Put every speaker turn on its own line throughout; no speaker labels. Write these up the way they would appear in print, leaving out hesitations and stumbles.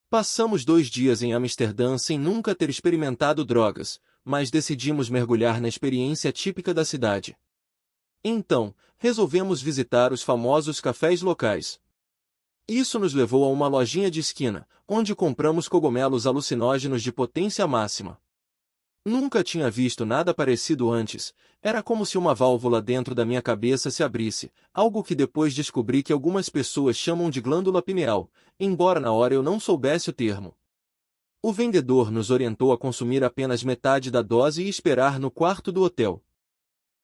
Passamos 2 dias em Amsterdã sem nunca ter experimentado drogas, mas decidimos mergulhar na experiência típica da cidade. Então, resolvemos visitar os famosos cafés locais. Isso nos levou a uma lojinha de esquina, onde compramos cogumelos alucinógenos de potência máxima. Nunca tinha visto nada parecido antes, era como se uma válvula dentro da minha cabeça se abrisse, algo que depois descobri que algumas pessoas chamam de glândula pineal, embora na hora eu não soubesse o termo. O vendedor nos orientou a consumir apenas metade da dose e esperar no quarto do hotel.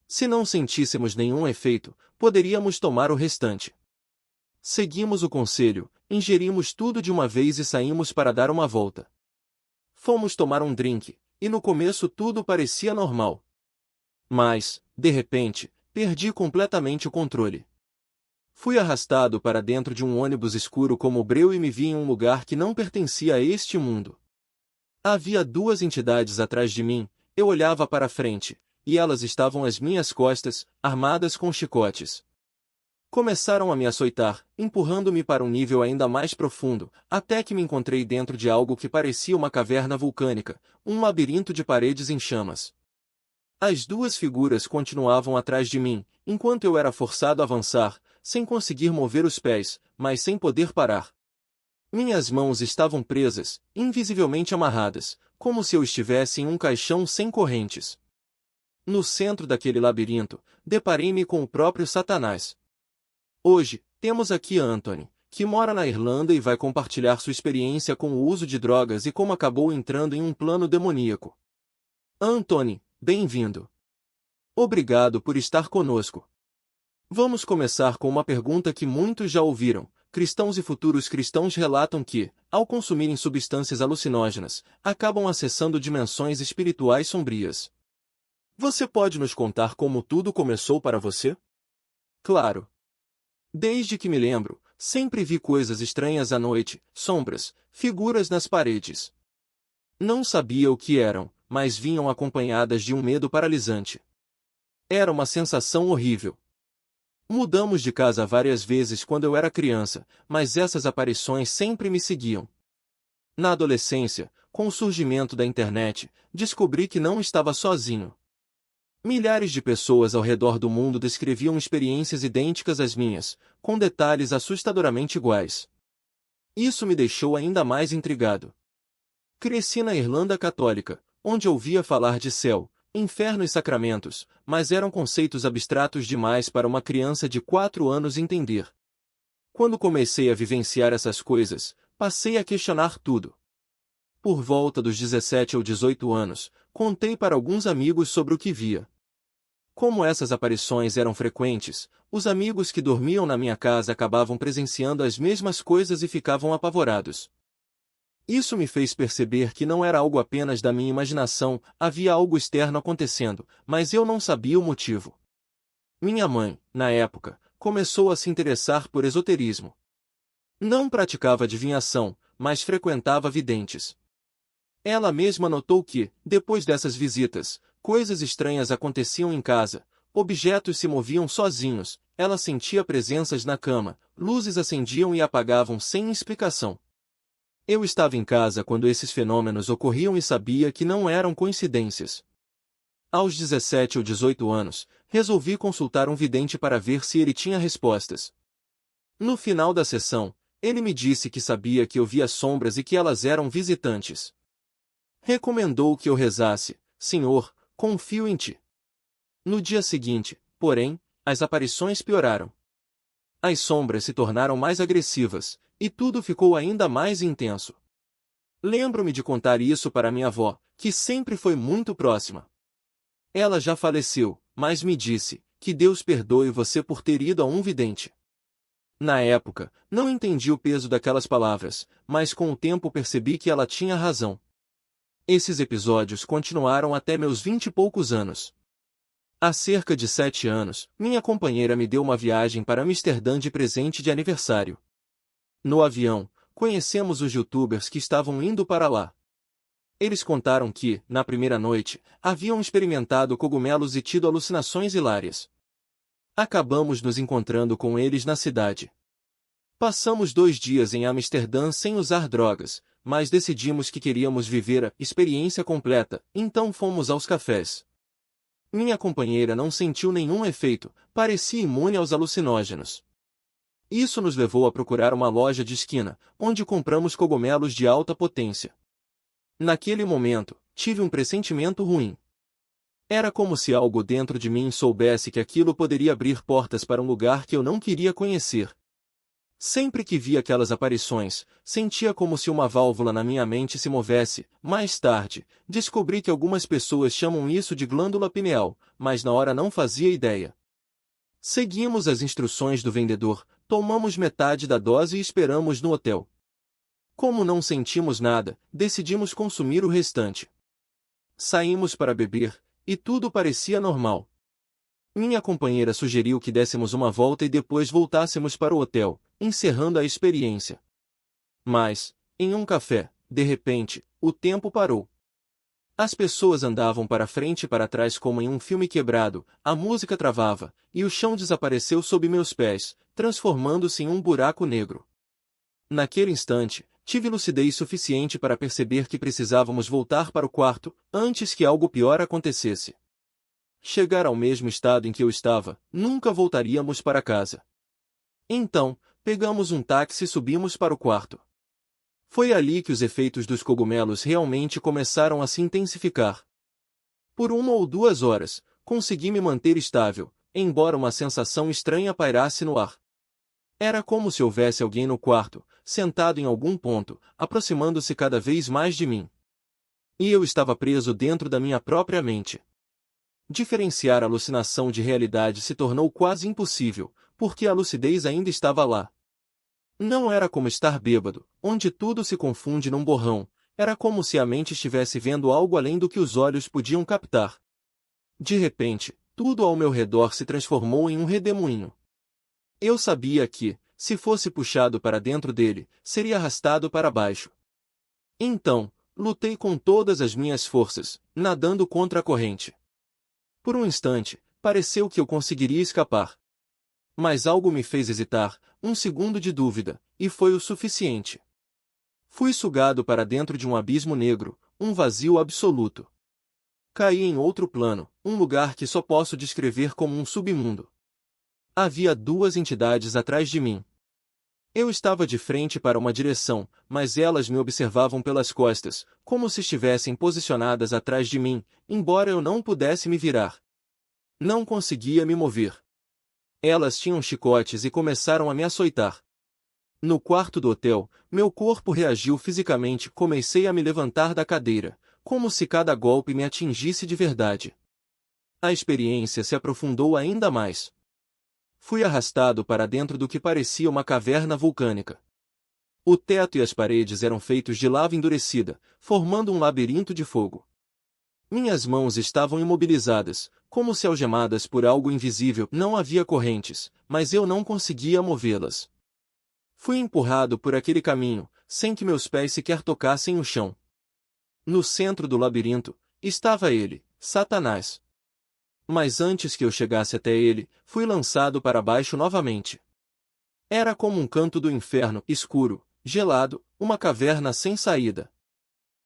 Se não sentíssemos nenhum efeito, poderíamos tomar o restante. Seguimos o conselho, ingerimos tudo de uma vez e saímos para dar uma volta. Fomos tomar um drink, e no começo tudo parecia normal. Mas, de repente, perdi completamente o controle. Fui arrastado para dentro de um ônibus escuro como breu e me vi em um lugar que não pertencia a este mundo. Havia 2 entidades atrás de mim, eu olhava para a frente, e elas estavam às minhas costas, armadas com chicotes. Começaram a me açoitar, empurrando-me para um nível ainda mais profundo, até que me encontrei dentro de algo que parecia uma caverna vulcânica, um labirinto de paredes em chamas. As 2 figuras continuavam atrás de mim, enquanto eu era forçado a avançar, sem conseguir mover os pés, mas sem poder parar. Minhas mãos estavam presas, invisivelmente amarradas, como se eu estivesse em um caixão sem correntes. No centro daquele labirinto, deparei-me com o próprio Satanás. Hoje, temos aqui Anthony, que mora na Irlanda e vai compartilhar sua experiência com o uso de drogas e como acabou entrando em um plano demoníaco. Anthony, bem-vindo. Obrigado por estar conosco. Vamos começar com uma pergunta que muitos já ouviram. Cristãos e futuros cristãos relatam que, ao consumirem substâncias alucinógenas, acabam acessando dimensões espirituais sombrias. Você pode nos contar como tudo começou para você? Claro. Desde que me lembro, sempre vi coisas estranhas à noite, sombras, figuras nas paredes. Não sabia o que eram, mas vinham acompanhadas de um medo paralisante. Era uma sensação horrível. Mudamos de casa várias vezes quando eu era criança, mas essas aparições sempre me seguiam. Na adolescência, com o surgimento da internet, descobri que não estava sozinho. Milhares de pessoas ao redor do mundo descreviam experiências idênticas às minhas, com detalhes assustadoramente iguais. Isso me deixou ainda mais intrigado. Cresci na Irlanda católica, onde ouvia falar de céu, inferno e sacramentos, mas eram conceitos abstratos demais para uma criança de 4 anos entender. Quando comecei a vivenciar essas coisas, passei a questionar tudo. Por volta dos 17 ou 18 anos, contei para alguns amigos sobre o que via. Como essas aparições eram frequentes, os amigos que dormiam na minha casa acabavam presenciando as mesmas coisas e ficavam apavorados. Isso me fez perceber que não era algo apenas da minha imaginação, havia algo externo acontecendo, mas eu não sabia o motivo. Minha mãe, na época, começou a se interessar por esoterismo. Não praticava adivinhação, mas frequentava videntes. Ela mesma notou que, depois dessas visitas, coisas estranhas aconteciam em casa, objetos se moviam sozinhos, ela sentia presenças na cama, luzes acendiam e apagavam sem explicação. Eu estava em casa quando esses fenômenos ocorriam e sabia que não eram coincidências. Aos 17 ou 18 anos, resolvi consultar um vidente para ver se ele tinha respostas. No final da sessão, ele me disse que sabia que eu via sombras e que elas eram visitantes. Recomendou que eu rezasse: Senhor, confio em ti. No dia seguinte, porém, as aparições pioraram. As sombras se tornaram mais agressivas, e tudo ficou ainda mais intenso. Lembro-me de contar isso para minha avó, que sempre foi muito próxima. Ela já faleceu, mas me disse: que Deus perdoe você por ter ido a um vidente. Na época, não entendi o peso daquelas palavras, mas com o tempo percebi que ela tinha razão. Esses episódios continuaram até meus 20 e poucos anos. Há cerca de 7 anos, minha companheira me deu uma viagem para Amsterdã de presente de aniversário. No avião, conhecemos os youtubers que estavam indo para lá. Eles contaram que, na primeira noite, haviam experimentado cogumelos e tido alucinações hilárias. Acabamos nos encontrando com eles na cidade. Passamos 2 dias em Amsterdã sem usar drogas, mas decidimos que queríamos viver a experiência completa, então fomos aos cafés. Minha companheira não sentiu nenhum efeito, parecia imune aos alucinógenos. Isso nos levou a procurar uma loja de esquina, onde compramos cogumelos de alta potência. Naquele momento, tive um pressentimento ruim. Era como se algo dentro de mim soubesse que aquilo poderia abrir portas para um lugar que eu não queria conhecer. Sempre que via aquelas aparições, sentia como se uma válvula na minha mente se movesse. Mais tarde, descobri que algumas pessoas chamam isso de glândula pineal, mas na hora não fazia ideia. Seguimos as instruções do vendedor, tomamos metade da dose e esperamos no hotel. Como não sentimos nada, decidimos consumir o restante. Saímos para beber, e tudo parecia normal. Minha companheira sugeriu que dessemos uma volta e depois voltássemos para o hotel, encerrando a experiência. Mas, em um café, de repente, o tempo parou. As pessoas andavam para frente e para trás como em um filme quebrado, a música travava, e o chão desapareceu sob meus pés, transformando-se em um buraco negro. Naquele instante, tive lucidez suficiente para perceber que precisávamos voltar para o quarto, antes que algo pior acontecesse. Chegar ao mesmo estado em que eu estava, nunca voltaríamos para casa. Então, pegamos um táxi e subimos para o quarto. Foi ali que os efeitos dos cogumelos realmente começaram a se intensificar. Por 1 ou 2 horas, consegui me manter estável, embora uma sensação estranha pairasse no ar. Era como se houvesse alguém no quarto, sentado em algum ponto, aproximando-se cada vez mais de mim. E eu estava preso dentro da minha própria mente. Diferenciar alucinação de realidade se tornou quase impossível, porque a lucidez ainda estava lá. Não era como estar bêbado, onde tudo se confunde num borrão, era como se a mente estivesse vendo algo além do que os olhos podiam captar. De repente, tudo ao meu redor se transformou em um redemoinho. Eu sabia que, se fosse puxado para dentro dele, seria arrastado para baixo. Então, lutei com todas as minhas forças, nadando contra a corrente. Por um instante, pareceu que eu conseguiria escapar. Mas algo me fez hesitar, um segundo de dúvida, e foi o suficiente. Fui sugado para dentro de um abismo negro, um vazio absoluto. Caí em outro plano, um lugar que só posso descrever como um submundo. Havia 2 entidades atrás de mim. Eu estava de frente para uma direção, mas elas me observavam pelas costas, como se estivessem posicionadas atrás de mim, embora eu não pudesse me virar. Não conseguia me mover. Elas tinham chicotes e começaram a me açoitar. No quarto do hotel, meu corpo reagiu fisicamente, comecei a me levantar da cadeira, como se cada golpe me atingisse de verdade. A experiência se aprofundou ainda mais. Fui arrastado para dentro do que parecia uma caverna vulcânica. O teto e as paredes eram feitos de lava endurecida, formando um labirinto de fogo. Minhas mãos estavam imobilizadas, como se algemadas por algo invisível. Não havia correntes, mas eu não conseguia movê-las. Fui empurrado por aquele caminho, sem que meus pés sequer tocassem o chão. No centro do labirinto, estava ele, Satanás. Mas antes que eu chegasse até ele, fui lançado para baixo novamente. Era como um canto do inferno, escuro, gelado, uma caverna sem saída.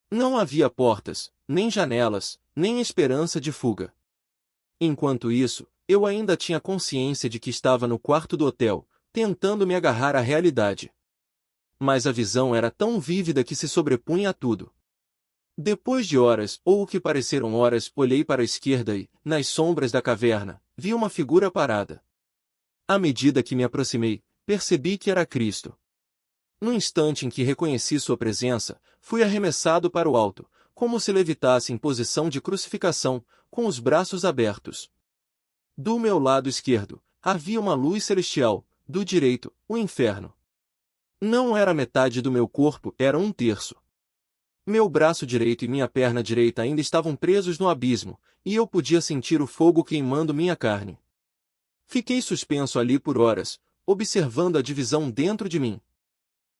Não havia portas, nem janelas, nem esperança de fuga. Enquanto isso, eu ainda tinha consciência de que estava no quarto do hotel, tentando me agarrar à realidade. Mas a visão era tão vívida que se sobrepunha a tudo. Depois de horas, ou o que pareceram horas, olhei para a esquerda e, nas sombras da caverna, vi uma figura parada. À medida que me aproximei, percebi que era Cristo. No instante em que reconheci sua presença, fui arremessado para o alto, como se levitasse em posição de crucificação, com os braços abertos. Do meu lado esquerdo, havia uma luz celestial, do direito, o inferno. Não era metade do meu corpo, era 1/3. Meu braço direito e minha perna direita ainda estavam presos no abismo, e eu podia sentir o fogo queimando minha carne. Fiquei suspenso ali por horas, observando a divisão dentro de mim.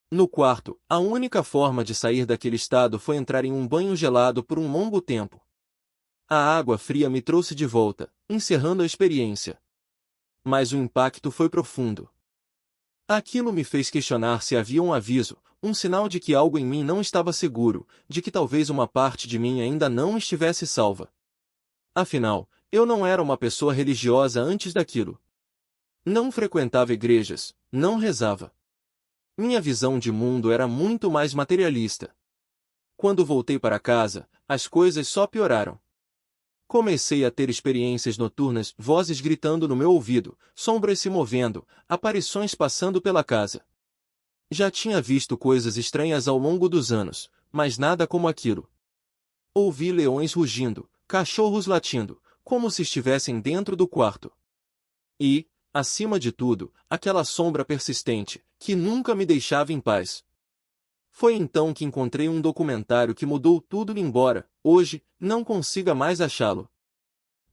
No quarto, a única forma de sair daquele estado foi entrar em um banho gelado por um longo tempo. A água fria me trouxe de volta, encerrando a experiência. Mas o impacto foi profundo. Aquilo me fez questionar se havia um aviso, um sinal de que algo em mim não estava seguro, de que talvez uma parte de mim ainda não estivesse salva. Afinal, eu não era uma pessoa religiosa antes daquilo. Não frequentava igrejas, não rezava. Minha visão de mundo era muito mais materialista. Quando voltei para casa, as coisas só pioraram. Comecei a ter experiências noturnas, vozes gritando no meu ouvido, sombras se movendo, aparições passando pela casa. Já tinha visto coisas estranhas ao longo dos anos, mas nada como aquilo. Ouvi leões rugindo, cachorros latindo, como se estivessem dentro do quarto. E, acima de tudo, aquela sombra persistente, que nunca me deixava em paz. Foi então que encontrei um documentário que mudou tudo, embora, hoje, não consiga mais achá-lo.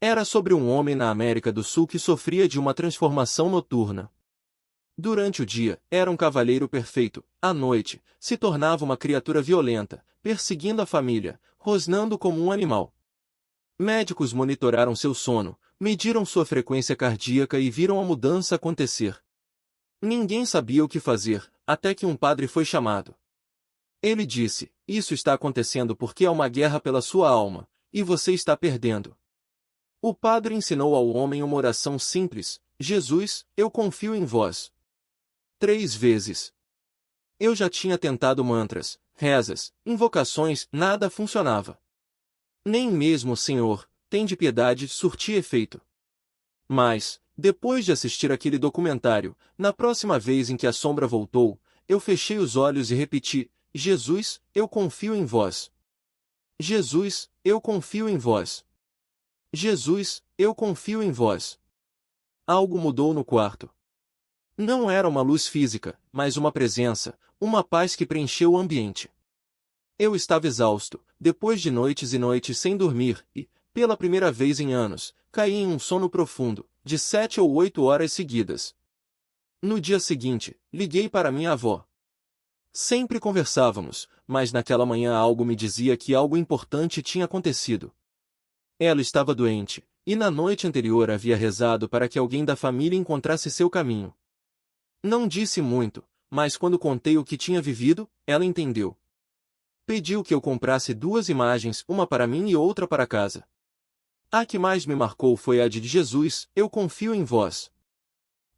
Era sobre um homem na América do Sul que sofria de uma transformação noturna. Durante o dia, era um cavalheiro perfeito, à noite, se tornava uma criatura violenta, perseguindo a família, rosnando como um animal. Médicos monitoraram seu sono, mediram sua frequência cardíaca e viram a mudança acontecer. Ninguém sabia o que fazer, até que um padre foi chamado. Ele disse: "Isso está acontecendo porque há uma guerra pela sua alma, e você está perdendo." O padre ensinou ao homem uma oração simples: "Jesus, eu confio em vós." 3 vezes. Eu já tinha tentado mantras, rezas, invocações, nada funcionava. Nem mesmo o Senhor, tende piedade, surtia efeito. Mas, depois de assistir aquele documentário, na próxima vez em que a sombra voltou, eu fechei os olhos e repeti: "Jesus, eu confio em vós. Jesus, eu confio em vós. Jesus, eu confio em vós." Algo mudou no quarto. Não era uma luz física, mas uma presença, uma paz que preencheu o ambiente. Eu estava exausto, depois de noites e noites sem dormir, e, pela primeira vez em anos, caí em um sono profundo, de 7 ou 8 horas seguidas. No dia seguinte, liguei para minha avó. Sempre conversávamos, mas naquela manhã algo me dizia que algo importante tinha acontecido. Ela estava doente, e na noite anterior havia rezado para que alguém da família encontrasse seu caminho. Não disse muito, mas quando contei o que tinha vivido, ela entendeu. Pediu que eu comprasse 2 imagens, uma para mim e outra para casa. A que mais me marcou foi a de Jesus: "Eu confio em vós."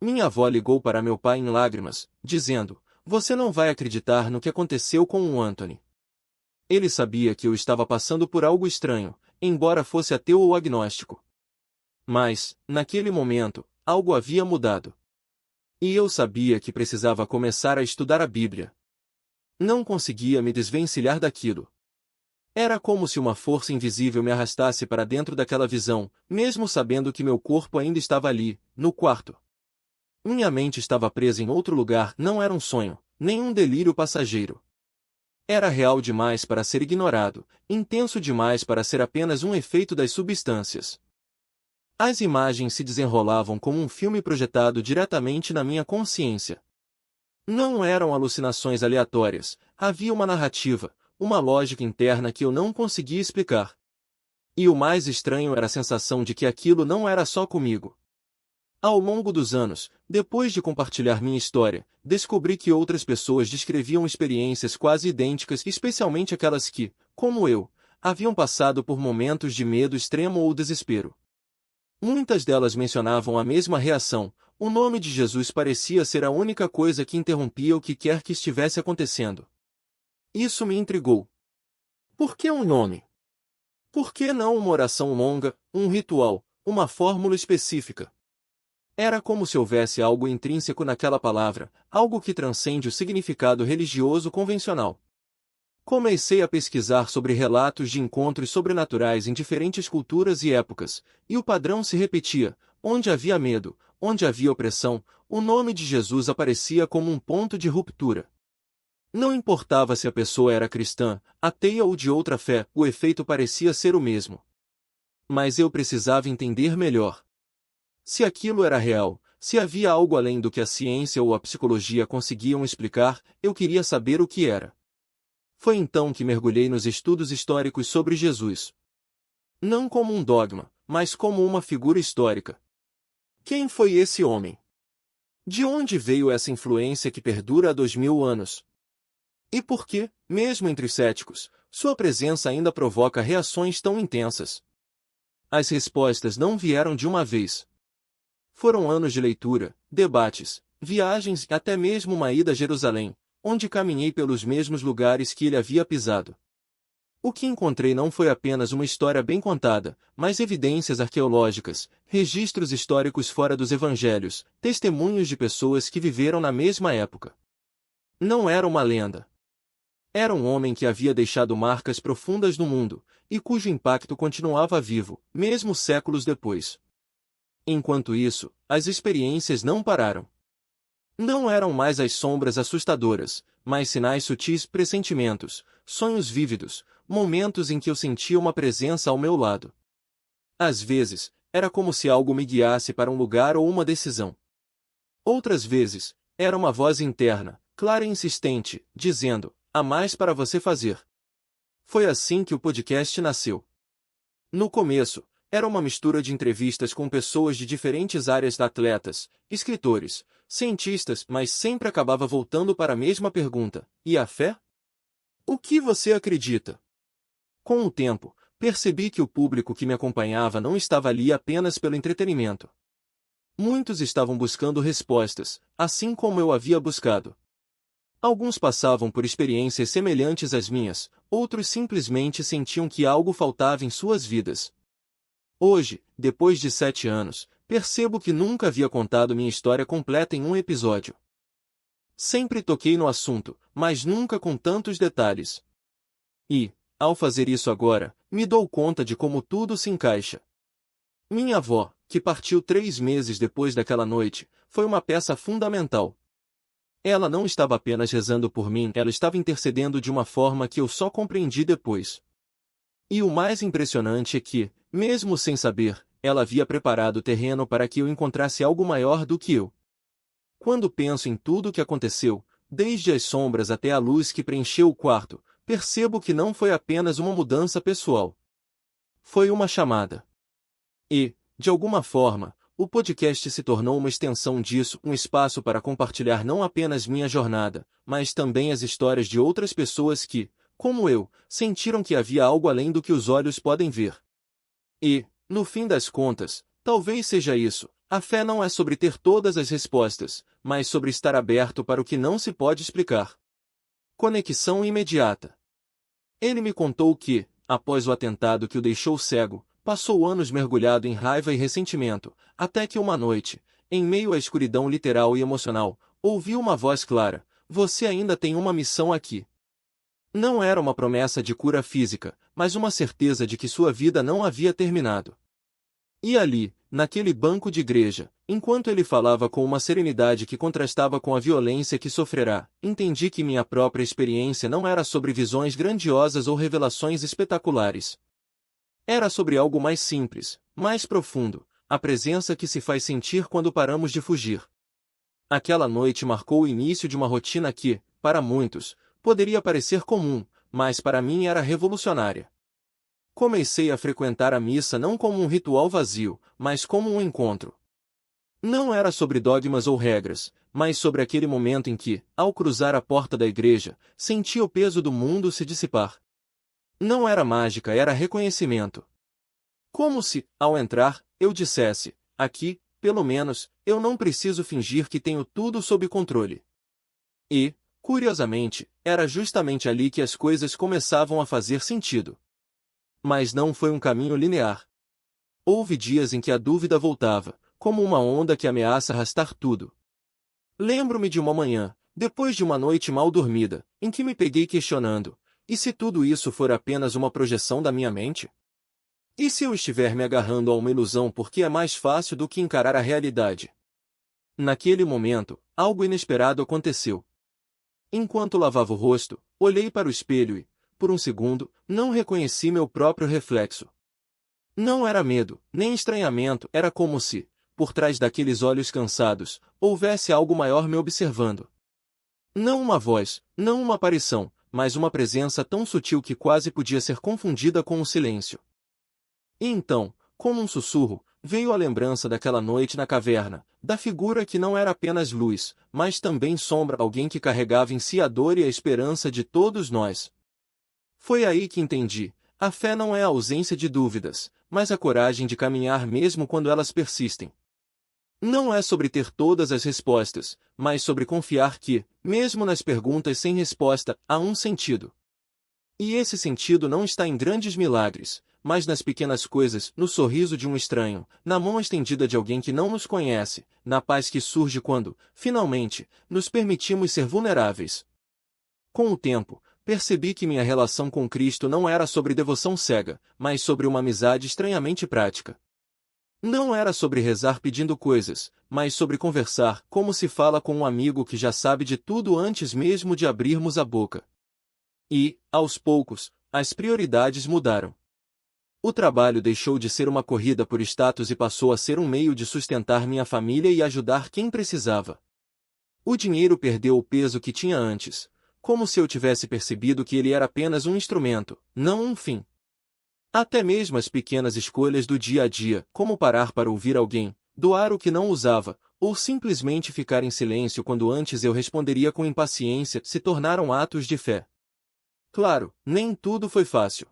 Minha avó ligou para meu pai em lágrimas, dizendo: "Você não vai acreditar no que aconteceu com o Anthony." Ele sabia que eu estava passando por algo estranho, embora fosse ateu ou agnóstico. Mas, naquele momento, algo havia mudado. E eu sabia que precisava começar a estudar a Bíblia. Não conseguia me desvencilhar daquilo. Era como se uma força invisível me arrastasse para dentro daquela visão, mesmo sabendo que meu corpo ainda estava ali, no quarto. Minha mente estava presa em outro lugar, não era um sonho, nem um delírio passageiro. Era real demais para ser ignorado, intenso demais para ser apenas um efeito das substâncias. As imagens se desenrolavam como um filme projetado diretamente na minha consciência. Não eram alucinações aleatórias, havia uma narrativa, uma lógica interna que eu não conseguia explicar. E o mais estranho era a sensação de que aquilo não era só comigo. Ao longo dos anos, depois de compartilhar minha história, descobri que outras pessoas descreviam experiências quase idênticas, especialmente aquelas que, como eu, haviam passado por momentos de medo extremo ou desespero. Muitas delas mencionavam a mesma reação: o nome de Jesus parecia ser a única coisa que interrompia o que quer que estivesse acontecendo. Isso me intrigou. Por que um nome? Por que não uma oração longa, um ritual, uma fórmula específica? Era como se houvesse algo intrínseco naquela palavra, algo que transcende o significado religioso convencional. Comecei a pesquisar sobre relatos de encontros sobrenaturais em diferentes culturas e épocas, e o padrão se repetia: onde havia medo, onde havia opressão, o nome de Jesus aparecia como um ponto de ruptura. Não importava se a pessoa era cristã, ateia ou de outra fé, o efeito parecia ser o mesmo. Mas eu precisava entender melhor. Se aquilo era real, se havia algo além do que a ciência ou a psicologia conseguiam explicar, eu queria saber o que era. Foi então que mergulhei nos estudos históricos sobre Jesus. Não como um dogma, mas como uma figura histórica. Quem foi esse homem? De onde veio essa influência que perdura há 2000 anos? E por que, mesmo entre céticos, sua presença ainda provoca reações tão intensas? As respostas não vieram de uma vez. Foram anos de leitura, debates, viagens e até mesmo uma ida a Jerusalém, onde caminhei pelos mesmos lugares que ele havia pisado. O que encontrei não foi apenas uma história bem contada, mas evidências arqueológicas, registros históricos fora dos evangelhos, testemunhos de pessoas que viveram na mesma época. Não era uma lenda. Era um homem que havia deixado marcas profundas no mundo, e cujo impacto continuava vivo, mesmo séculos depois. Enquanto isso, as experiências não pararam. Não eram mais as sombras assustadoras, mas sinais sutis, pressentimentos, sonhos vívidos, momentos em que eu sentia uma presença ao meu lado. Às vezes, era como se algo me guiasse para um lugar ou uma decisão. Outras vezes, era uma voz interna, clara e insistente, dizendo: há mais para você fazer. Foi assim que o podcast nasceu. No começo, era uma mistura de entrevistas com pessoas de diferentes áreas, atletas, escritores, cientistas, mas sempre acabava voltando para a mesma pergunta: e a fé? O que você acredita? Com o tempo, percebi que o público que me acompanhava não estava ali apenas pelo entretenimento. Muitos estavam buscando respostas, assim como eu havia buscado. Alguns passavam por experiências semelhantes às minhas, outros simplesmente sentiam que algo faltava em suas vidas. Hoje, depois de 7 anos, percebo que nunca havia contado minha história completa em um episódio. Sempre toquei no assunto, mas nunca com tantos detalhes. E, ao fazer isso agora, me dou conta de como tudo se encaixa. Minha avó, que partiu 3 meses depois daquela noite, foi uma peça fundamental. Ela não estava apenas rezando por mim, ela estava intercedendo de uma forma que eu só compreendi depois. E o mais impressionante é que, mesmo sem saber, ela havia preparado o terreno para que eu encontrasse algo maior do que eu. Quando penso em tudo o que aconteceu, desde as sombras até a luz que preencheu o quarto, percebo que não foi apenas uma mudança pessoal. Foi uma chamada. E, de alguma forma, o podcast se tornou uma extensão disso, um espaço para compartilhar não apenas minha jornada, mas também as histórias de outras pessoas que, como eu, sentiram que havia algo além do que os olhos podem ver. E, no fim das contas, talvez seja isso. A fé não é sobre ter todas as respostas, mas sobre estar aberto para o que não se pode explicar. Conexão imediata. Ele me contou que, após o atentado que o deixou cego, passou anos mergulhado em raiva e ressentimento, até que uma noite, em meio à escuridão literal e emocional, ouviu uma voz clara: você ainda tem uma missão aqui. Não era uma promessa de cura física, mas uma certeza de que sua vida não havia terminado. E ali, naquele banco de igreja, enquanto ele falava com uma serenidade que contrastava com a violência que sofrerá, entendi que minha própria experiência não era sobre visões grandiosas ou revelações espetaculares. Era sobre algo mais simples, mais profundo, a presença que se faz sentir quando paramos de fugir. Aquela noite marcou o início de uma rotina que, para muitos, poderia parecer comum, mas para mim era revolucionária. Comecei a frequentar a missa não como um ritual vazio, mas como um encontro. Não era sobre dogmas ou regras, mas sobre aquele momento em que, ao cruzar a porta da igreja, senti o peso do mundo se dissipar. Não era mágica, era reconhecimento. Como se, ao entrar, eu dissesse: aqui, pelo menos, eu não preciso fingir que tenho tudo sob controle. E, curiosamente, era justamente ali que as coisas começavam a fazer sentido. Mas não foi um caminho linear. Houve dias em que a dúvida voltava, como uma onda que ameaça arrastar tudo. Lembro-me de uma manhã, depois de uma noite mal dormida, em que me peguei questionando: e se tudo isso for apenas uma projeção da minha mente? E se eu estiver me agarrando a uma ilusão porque é mais fácil do que encarar a realidade? Naquele momento, algo inesperado aconteceu. Enquanto lavava o rosto, olhei para o espelho e, por um segundo, não reconheci meu próprio reflexo. Não era medo, nem estranhamento, era como se, por trás daqueles olhos cansados, houvesse algo maior me observando. Não uma voz, não uma aparição, mas uma presença tão sutil que quase podia ser confundida com um silêncio. E então, como um sussurro, veio a lembrança daquela noite na caverna, da figura que não era apenas luz, mas também sombra, alguém que carregava em si a dor e a esperança de todos nós. Foi aí que entendi: a fé não é a ausência de dúvidas, mas a coragem de caminhar mesmo quando elas persistem. Não é sobre ter todas as respostas, mas sobre confiar que, mesmo nas perguntas sem resposta, há um sentido. E esse sentido não está em grandes milagres, mas nas pequenas coisas, no sorriso de um estranho, na mão estendida de alguém que não nos conhece, na paz que surge quando, finalmente, nos permitimos ser vulneráveis. Com o tempo, percebi que minha relação com Cristo não era sobre devoção cega, mas sobre uma amizade estranhamente prática. Não era sobre rezar pedindo coisas, mas sobre conversar como se fala com um amigo que já sabe de tudo antes mesmo de abrirmos a boca. E, aos poucos, as prioridades mudaram. O trabalho deixou de ser uma corrida por status e passou a ser um meio de sustentar minha família e ajudar quem precisava. O dinheiro perdeu o peso que tinha antes, como se eu tivesse percebido que ele era apenas um instrumento, não um fim. Até mesmo as pequenas escolhas do dia a dia, como parar para ouvir alguém, doar o que não usava, ou simplesmente ficar em silêncio quando antes eu responderia com impaciência, se tornaram atos de fé. Claro, nem tudo foi fácil.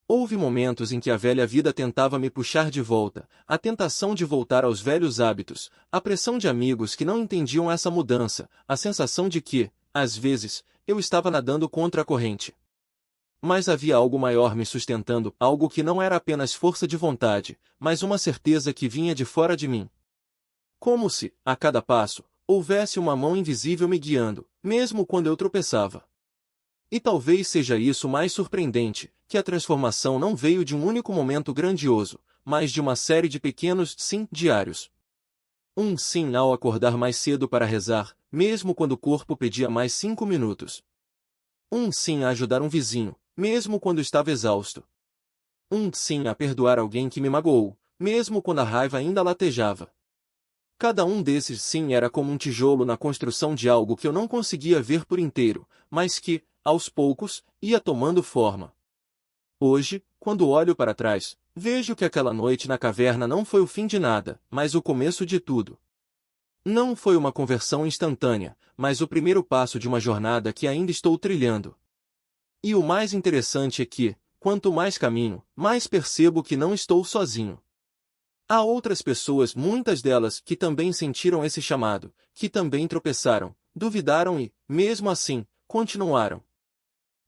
Houve momentos em que a velha vida tentava me puxar de volta, a tentação de voltar aos velhos hábitos, a pressão de amigos que não entendiam essa mudança, a sensação de que, às vezes, eu estava nadando contra a corrente. Mas havia algo maior me sustentando, algo que não era apenas força de vontade, mas uma certeza que vinha de fora de mim. Como se, a cada passo, houvesse uma mão invisível me guiando, mesmo quando eu tropeçava. E talvez seja isso mais surpreendente, que a transformação não veio de um único momento grandioso, mas de uma série de pequenos sim diários. Um sim ao acordar mais cedo para rezar, mesmo quando o corpo pedia mais 5 minutos. Um sim a ajudar um vizinho, mesmo quando estava exausto. Um sim a perdoar alguém que me magoou, mesmo quando a raiva ainda latejava. Cada um desses sim era como um tijolo na construção de algo que eu não conseguia ver por inteiro, mas que, aos poucos, ia tomando forma. Hoje, quando olho para trás, vejo que aquela noite na caverna não foi o fim de nada, mas o começo de tudo. Não foi uma conversão instantânea, mas o primeiro passo de uma jornada que ainda estou trilhando. E o mais interessante é que, quanto mais caminho, mais percebo que não estou sozinho. Há outras pessoas, muitas delas, que também sentiram esse chamado, que também tropeçaram, duvidaram e, mesmo assim, continuaram.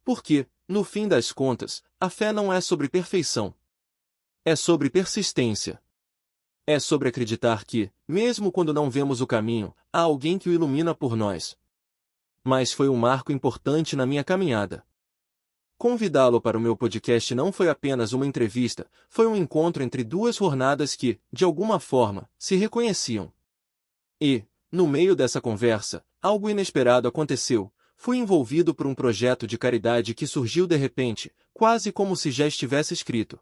Porque, no fim das contas, a fé não é sobre perfeição. É sobre persistência. É sobre acreditar que, mesmo quando não vemos o caminho, há alguém que o ilumina por nós. Mas foi um marco importante na minha caminhada. Convidá-lo para o meu podcast não foi apenas uma entrevista, foi um encontro entre duas jornadas que, de alguma forma, se reconheciam. E, no meio dessa conversa, algo inesperado aconteceu. Fui envolvido por um projeto de caridade que surgiu de repente, quase como se já estivesse escrito.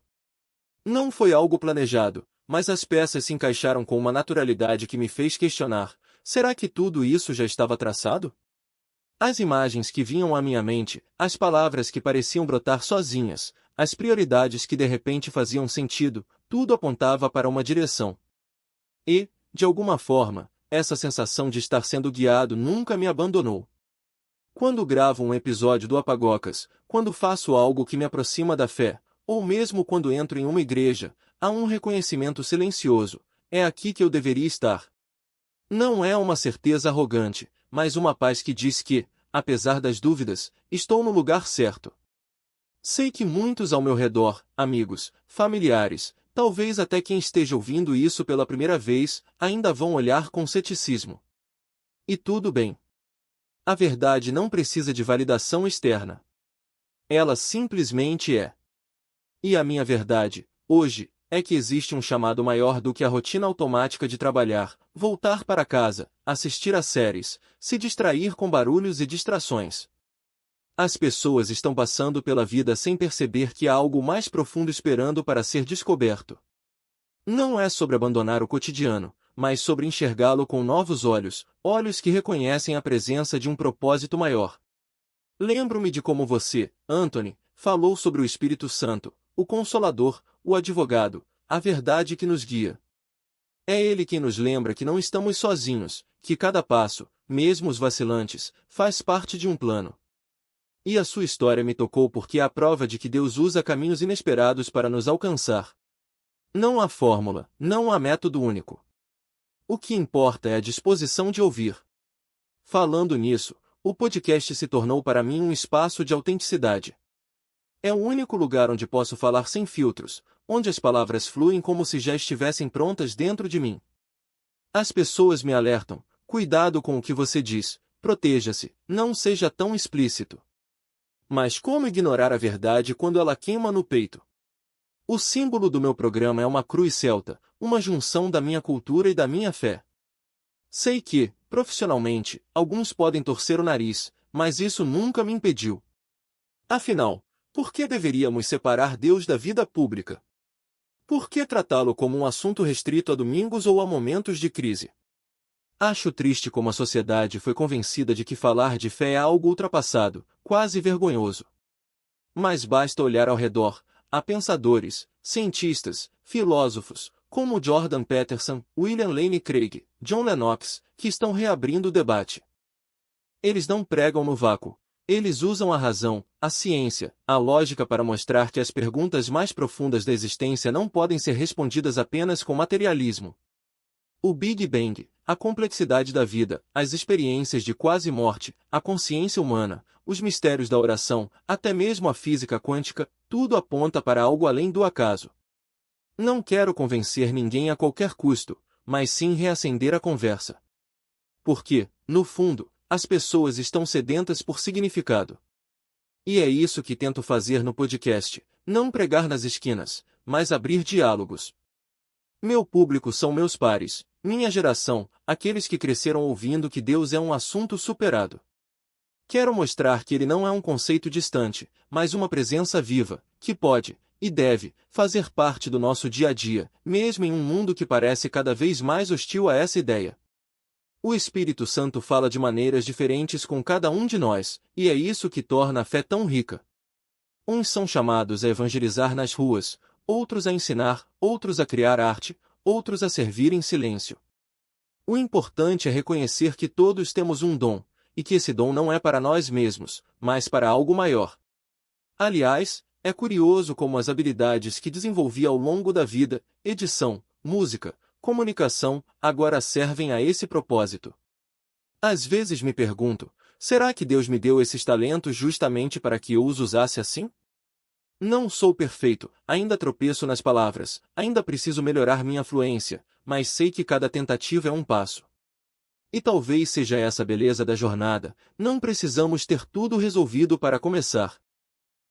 Não foi algo planejado, mas as peças se encaixaram com uma naturalidade que me fez questionar: será que tudo isso já estava traçado? As imagens que vinham à minha mente, as palavras que pareciam brotar sozinhas, as prioridades que de repente faziam sentido, tudo apontava para uma direção. E, de alguma forma, essa sensação de estar sendo guiado nunca me abandonou. Quando gravo um episódio do Apagocas, quando faço algo que me aproxima da fé, ou mesmo quando entro em uma igreja, há um reconhecimento silencioso: é aqui que eu deveria estar. Não é uma certeza arrogante, mas uma paz que diz que, apesar das dúvidas, estou no lugar certo. Sei que muitos ao meu redor, amigos, familiares, talvez até quem esteja ouvindo isso pela primeira vez, ainda vão olhar com ceticismo. E tudo bem. A verdade não precisa de validação externa. Ela simplesmente é. E a minha verdade, hoje, é que existe um chamado maior do que a rotina automática de trabalhar, voltar para casa, assistir a séries, se distrair com barulhos e distrações. As pessoas estão passando pela vida sem perceber que há algo mais profundo esperando para ser descoberto. Não é sobre abandonar o cotidiano, mas sobre enxergá-lo com novos olhos, olhos que reconhecem a presença de um propósito maior. Lembro-me de como você, Anthony, falou sobre o Espírito Santo, o Consolador, o Advogado, a verdade que nos guia. É Ele quem nos lembra que não estamos sozinhos, que cada passo, mesmo os vacilantes, faz parte de um plano. E a sua história me tocou porque é a prova de que Deus usa caminhos inesperados para nos alcançar. Não há fórmula, não há método único. O que importa é a disposição de ouvir. Falando nisso, o podcast se tornou para mim um espaço de autenticidade. É o único lugar onde posso falar sem filtros, onde as palavras fluem como se já estivessem prontas dentro de mim. As pessoas me alertam: cuidado com o que você diz, proteja-se, não seja tão explícito. Mas como ignorar a verdade quando ela queima no peito? O símbolo do meu programa é uma cruz celta, uma junção da minha cultura e da minha fé. Sei que, profissionalmente, alguns podem torcer o nariz, mas isso nunca me impediu. Afinal, por que deveríamos separar Deus da vida pública? Por que tratá-lo como um assunto restrito a domingos ou a momentos de crise? Acho triste como a sociedade foi convencida de que falar de fé é algo ultrapassado, quase vergonhoso. Mas basta olhar ao redor, há pensadores, cientistas, filósofos, como Jordan Peterson, William Lane Craig, John Lennox, que estão reabrindo o debate. Eles não pregam no vácuo. Eles usam a razão, a ciência, a lógica para mostrar que as perguntas mais profundas da existência não podem ser respondidas apenas com materialismo. O Big Bang, a complexidade da vida, as experiências de quase morte, a consciência humana, os mistérios da oração, até mesmo a física quântica, tudo aponta para algo além do acaso. Não quero convencer ninguém a qualquer custo, mas sim reacender a conversa. Porque, no fundo, as pessoas estão sedentas por significado. E é isso que tento fazer no podcast, não pregar nas esquinas, mas abrir diálogos. Meu público são meus pares, minha geração, aqueles que cresceram ouvindo que Deus é um assunto superado. Quero mostrar que ele não é um conceito distante, mas uma presença viva, que pode, e deve, fazer parte do nosso dia a dia, mesmo em um mundo que parece cada vez mais hostil a essa ideia. O Espírito Santo fala de maneiras diferentes com cada um de nós, e é isso que torna a fé tão rica. Uns são chamados a evangelizar nas ruas, outros a ensinar, outros a criar arte, outros a servir em silêncio. O importante é reconhecer que todos temos um dom, e que esse dom não é para nós mesmos, mas para algo maior. Aliás, é curioso como as habilidades que desenvolvi ao longo da vida, edição, música, comunicação, agora servem a esse propósito. Às vezes me pergunto, será que Deus me deu esses talentos justamente para que eu os usasse assim? Não sou perfeito, ainda tropeço nas palavras, ainda preciso melhorar minha fluência, mas sei que cada tentativa é um passo. E talvez seja essa a beleza da jornada, não precisamos ter tudo resolvido para começar.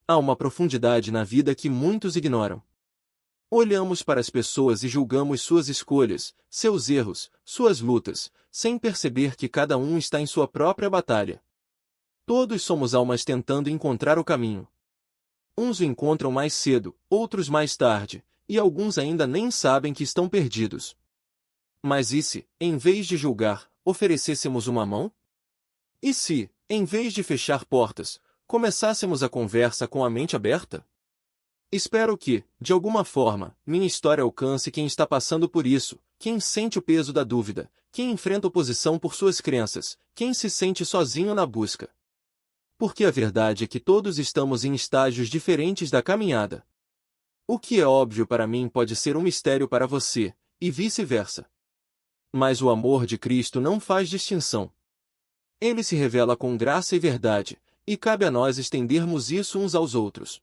Há uma profundidade na vida que muitos ignoram. Olhamos para as pessoas e julgamos suas escolhas, seus erros, suas lutas, sem perceber que cada um está em sua própria batalha. Todos somos almas tentando encontrar o caminho. Uns o encontram mais cedo, outros mais tarde, e alguns ainda nem sabem que estão perdidos. Mas e se, em vez de julgar, oferecêssemos uma mão? E se, em vez de fechar portas, começássemos a conversa com a mente aberta? Espero que, de alguma forma, minha história alcance quem está passando por isso, quem sente o peso da dúvida, quem enfrenta oposição por suas crenças, quem se sente sozinho na busca. Porque a verdade é que todos estamos em estágios diferentes da caminhada. O que é óbvio para mim pode ser um mistério para você, e vice-versa. Mas o amor de Cristo não faz distinção. Ele se revela com graça e verdade, e cabe a nós estendermos isso uns aos outros.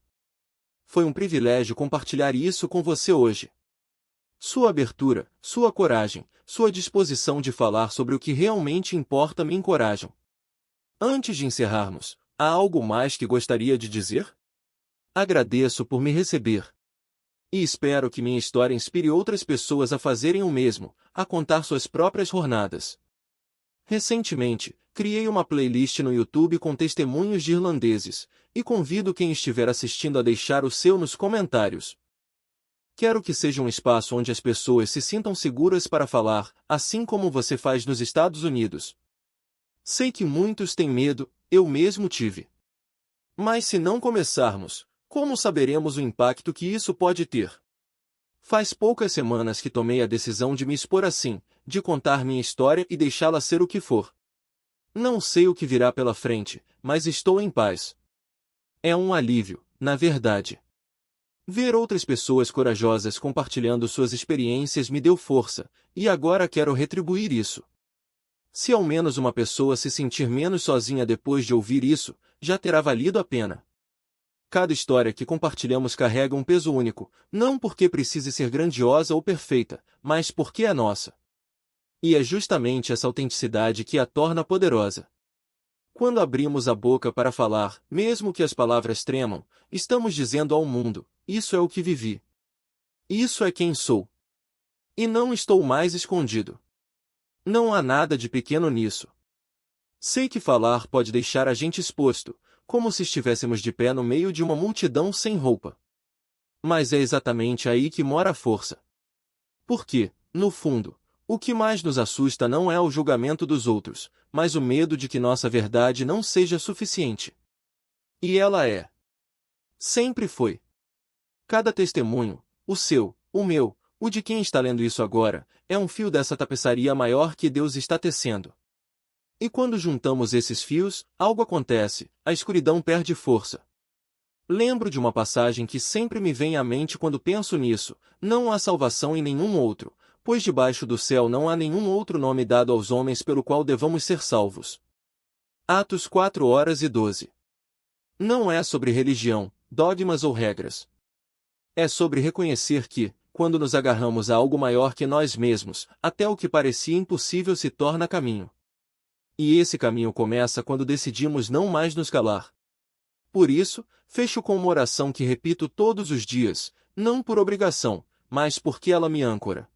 Foi um privilégio compartilhar isso com você hoje. Sua abertura, sua coragem, sua disposição de falar sobre o que realmente importa me encorajam. Antes de encerrarmos, há algo mais que gostaria de dizer? Agradeço por me receber. E espero que minha história inspire outras pessoas a fazerem o mesmo, a contar suas próprias jornadas. Recentemente, criei uma playlist no YouTube com testemunhos de irlandeses, e convido quem estiver assistindo a deixar o seu nos comentários. Quero que seja um espaço onde as pessoas se sintam seguras para falar, assim como você faz nos Estados Unidos. Sei que muitos têm medo, eu mesmo tive. Mas se não começarmos, como saberemos o impacto que isso pode ter? Faz poucas semanas que tomei a decisão de me expor assim, de contar minha história e deixá-la ser o que for. Não sei o que virá pela frente, mas estou em paz. É um alívio, na verdade. Ver outras pessoas corajosas compartilhando suas experiências me deu força, e agora quero retribuir isso. Se ao menos uma pessoa se sentir menos sozinha depois de ouvir isso, já terá valido a pena. Cada história que compartilhamos carrega um peso único, não porque precise ser grandiosa ou perfeita, mas porque é nossa. E é justamente essa autenticidade que a torna poderosa. Quando abrimos a boca para falar, mesmo que as palavras tremam, estamos dizendo ao mundo: isso é o que vivi. Isso é quem sou. E não estou mais escondido. Não há nada de pequeno nisso. Sei que falar pode deixar a gente exposto, como se estivéssemos de pé no meio de uma multidão sem roupa. Mas é exatamente aí que mora a força. Porque, no fundo, o que mais nos assusta não é o julgamento dos outros, mas o medo de que nossa verdade não seja suficiente. E ela é. Sempre foi. Cada testemunho, o seu, o meu, o de quem está lendo isso agora, é um fio dessa tapeçaria maior que Deus está tecendo. E quando juntamos esses fios, algo acontece, a escuridão perde força. Lembro de uma passagem que sempre me vem à mente quando penso nisso: não há salvação em nenhum outro, pois debaixo do céu não há nenhum outro nome dado aos homens pelo qual devamos ser salvos. Atos 4:12. Não é sobre religião, dogmas ou regras. É sobre reconhecer que, quando nos agarramos a algo maior que nós mesmos, até o que parecia impossível se torna caminho. E esse caminho começa quando decidimos não mais nos calar. Por isso, fecho com uma oração que repito todos os dias, não por obrigação, mas porque ela me âncora.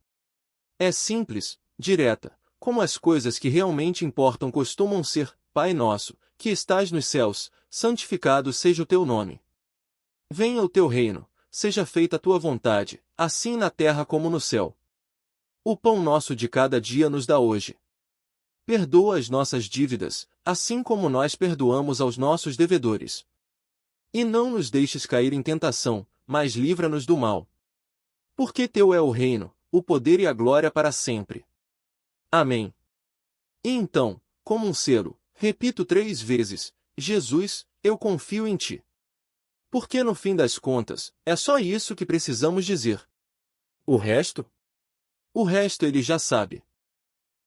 É simples, direta, como as coisas que realmente importam costumam ser: Pai nosso, que estás nos céus, santificado seja o teu nome. Venha o teu reino, seja feita a tua vontade, assim na terra como no céu. O pão nosso de cada dia nos dá hoje. Perdoa as nossas dívidas, assim como nós perdoamos aos nossos devedores. E não nos deixes cair em tentação, mas livra-nos do mal. Porque teu é o reino, o poder e a glória para sempre. Amém. E então, como um selo, repito 3 vezes: Jesus, eu confio em ti. Porque no fim das contas, é só isso que precisamos dizer. O resto? O resto ele já sabe.